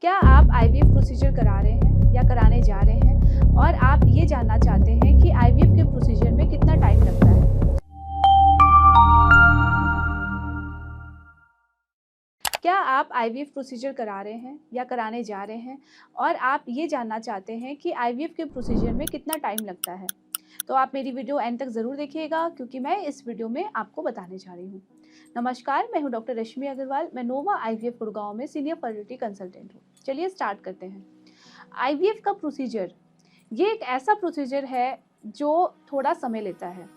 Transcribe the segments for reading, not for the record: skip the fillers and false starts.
क्या आप IVF procedure करा रहे हैं या कराने जा रहे हैं और आप ये जानना चाहते हैं कि आईवीएफ के प्रोसीजर में कितना टाइम लगता है? क्या आप आईवीएफ प्रोसीजर करा रहे हैं या कराने जा रहे हैं और आप ये जानना चाहते हैं कि आईवीएफ के प्रोसीजर में कितना टाइम लगता है? तो आप मेरी वीडियो एंड तक ज़रूर देखिएगा क्योंकि मैं इस वीडियो में आपको बताने जा रही हूँ। नमस्कार, मैं हूँ डॉक्टर रश्मि अग्रवाल। मैं नोवा आईवीएफ गुड़गांव में सीनियर फर्टिलिटी कंसल्टेंट हूँ। चलिए स्टार्ट करते हैं। आईवीएफ का प्रोसीजर ये एक ऐसा प्रोसीजर है जो थोड़ा समय लेता है।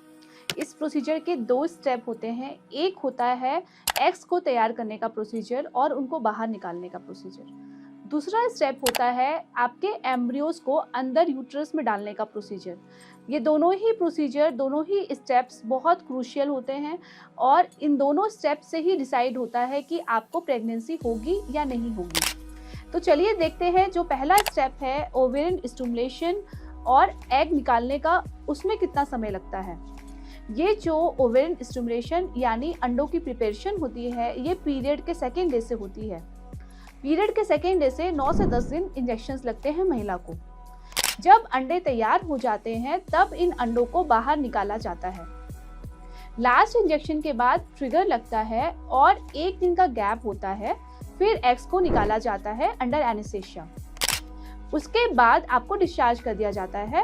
इस प्रोसीजर के 2 स्टेप होते हैं। एक होता है एग्स को तैयार करने का प्रोसीजर और उनको बाहर निकालने का प्रोसीजर। दूसरा स्टेप होता है आपके एम्ब्रियोज को अंदर यूट्रस में डालने का प्रोसीजर। ये दोनों ही प्रोसीजर, दोनों ही स्टेप्स बहुत क्रूशियल होते हैं और इन दोनों स्टेप से ही डिसाइड होता है कि आपको प्रेगनेंसी होगी या नहीं होगी। तो चलिए देखते हैं, जो पहला स्टेप है ओवेरियन स्टिमुलेशन और एग निकालने का, उसमें कितना समय लगता है। ये जो ओवेरियन स्टिमुलेशन यानी अंडों की प्रिपरेशन होती है, ये पीरियड के सेकेंड डे से होती है। पीरियड के सेकेंड डे से 9 से 10 दिन इंजेक्शंस लगते हैं महिला को। जब अंडे तैयार हो जाते हैं तब इन अंडों को बाहर निकाला जाता है। लास्ट इंजेक्शन के बाद ट्रिगर लगता है और 1 दिन का गैप होता है, फिर एग्स को निकाला जाता है अंडर एनेस्थीसिया। उसके बाद आपको डिस्चार्ज कर दिया जाता है।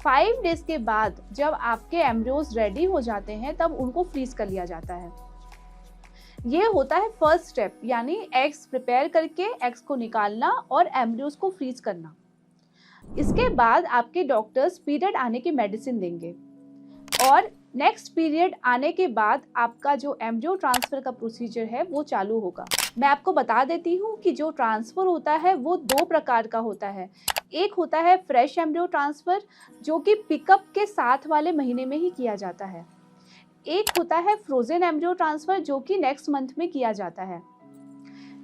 5 डेज के बाद जब आपके एम्ब्रियोज रेडी हो जाते हैं तब उनको फ्रीज कर लिया जाता है। ये होता है फर्स्ट स्टेप, यानी एग्स प्रिपेयर करके एग्स को निकालना और एम्ब्रियोज को फ्रीज करना। इसके बाद आपके डॉक्टर्स पीरियड आने की मेडिसिन देंगे और नेक्स्ट पीरियड आने के बाद आपका जो एम्ब्रियो ट्रांसफ़र का प्रोसीजर है वो चालू होगा। मैं आपको बता देती हूँ कि जो ट्रांसफ़र होता है वो 2 प्रकार का होता है। एक होता है फ्रेश एम्ब्रियो ट्रांसफ़र, जो कि पिकअप के साथ वाले महीने में ही किया जाता है। एक होता है फ्रोजन एम्ब्रियो ट्रांसफ़र, जो कि नेक्स्ट मंथ में किया जाता है।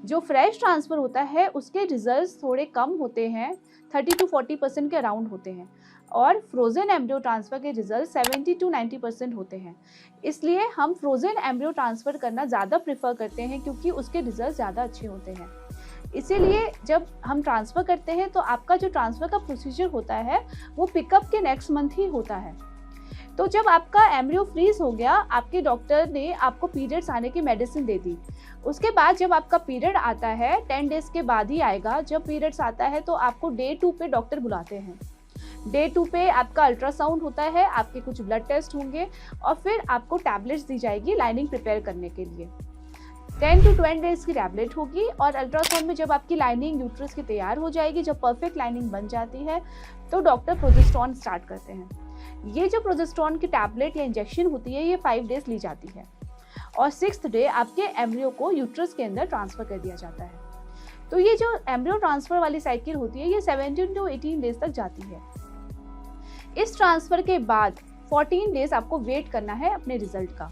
जो फ्रेश ट्रांसफ़र होता है उसके रिजल्ट्स थोड़े कम होते हैं, 30 to 40% के अराउंड होते हैं, और फ्रोजन एम्ब्रियो ट्रांसफ़र के रिजल्ट 70 to 90% होते हैं। इसलिए हम फ्रोजन एम्ब्रियो ट्रांसफ़र करना ज़्यादा प्रेफर करते हैं क्योंकि उसके रिजल्ट ज़्यादा अच्छे होते हैं। इसीलिए जब हम ट्रांसफ़र करते हैं तो आपका जो ट्रांसफ़र का प्रोसीजर होता है वो पिकअप के नेक्स्ट मंथ ही होता है। तो जब आपका एम्ब्रियो फ्रीज हो गया, आपके डॉक्टर ने आपको पीरियड्स आने की मेडिसिन दे दी। उसके बाद जब आपका पीरियड आता है 10 डेज के बाद ही आएगा। जब पीरियड्स आता है तो आपको डे 2 पे डॉक्टर बुलाते हैं। डे 2 पे आपका अल्ट्रासाउंड होता है, आपके कुछ ब्लड टेस्ट होंगे और फिर आपको टैबलेट्स दी जाएगी लाइनिंग प्रिपेयर करने के लिए। 10 to 20 डेज की टैबलेट होगी और अल्ट्रासाउंड में जब आपकी लाइनिंग यूट्रस की तैयार हो जाएगी, जब परफेक्ट लाइनिंग बन जाती है तो डॉक्टर प्रोजेस्टेरॉन स्टार्ट करते हैं। ये जो प्रोजेस्टेरॉन की टैबलेट या इंजेक्शन होती है ये 5 डेज ली जाती है और 6th डे आपके एम्ब्रियो को यूट्रस के अंदर ट्रांसफ़र कर दिया जाता है। तो ये जो एम्ब्रियो ट्रांसफ़र वाली साइकिल होती है ये 17 to 18 डेज तक जाती है। इस ट्रांसफ़र के बाद 14 डेज आपको वेट करना है अपने रिजल्ट का।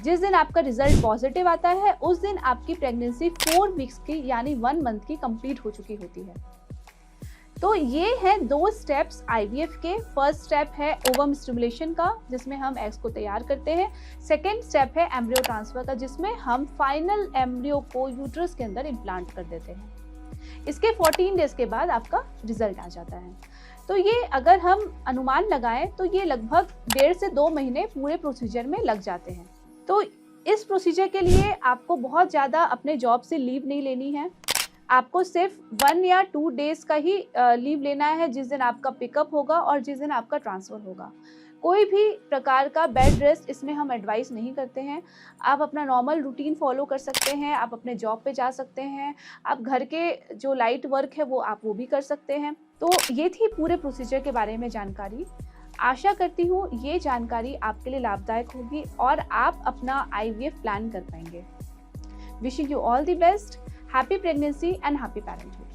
जिस दिन आपका रिजल्ट पॉजिटिव आता है उस दिन आपकी प्रेगनेंसी 4 वीक्स की यानी 1 मंथ की कंप्लीट हो चुकी होती है। तो ये हैं 2 स्टेप्स आईवीएफ के। फर्स्ट स्टेप है ओवम स्टिमुलेशन का, जिसमें हम एग्स को तैयार करते हैं। सेकेंड स्टेप है एम्ब्रियो ट्रांसफ़र का, जिसमें हम फाइनल एम्ब्रियो को यूट्रस के अंदर इम्प्लांट कर देते हैं। इसके 14 डेज के बाद आपका रिजल्ट आ जाता है। तो ये अगर हम अनुमान लगाएं तो ये लगभग 1.5 से 2 महीने पूरे प्रोसीजर में लग जाते हैं। तो इस प्रोसीजर के लिए आपको बहुत ज़्यादा अपने जॉब से लीव नहीं लेनी है। आपको सिर्फ 1 या 2 डेज का ही लीव लेना है, जिस दिन आपका पिकअप होगा और जिस दिन आपका ट्रांसफ़र होगा। कोई भी प्रकार का बेड रेस्ट इसमें हम एडवाइस नहीं करते हैं। आप अपना नॉर्मल रूटीन फॉलो कर सकते हैं, आप अपने जॉब पे जा सकते हैं, आप घर के जो लाइट वर्क है वो भी कर सकते हैं। तो ये थी पूरे प्रोसीजर के बारे में जानकारी। आशा करती हूँ ये जानकारी आपके लिए लाभदायक होगी और आप अपना आईवीएफ प्लान कर पाएंगे। Wishing you all the best, happy pregnancy and happy parenthood.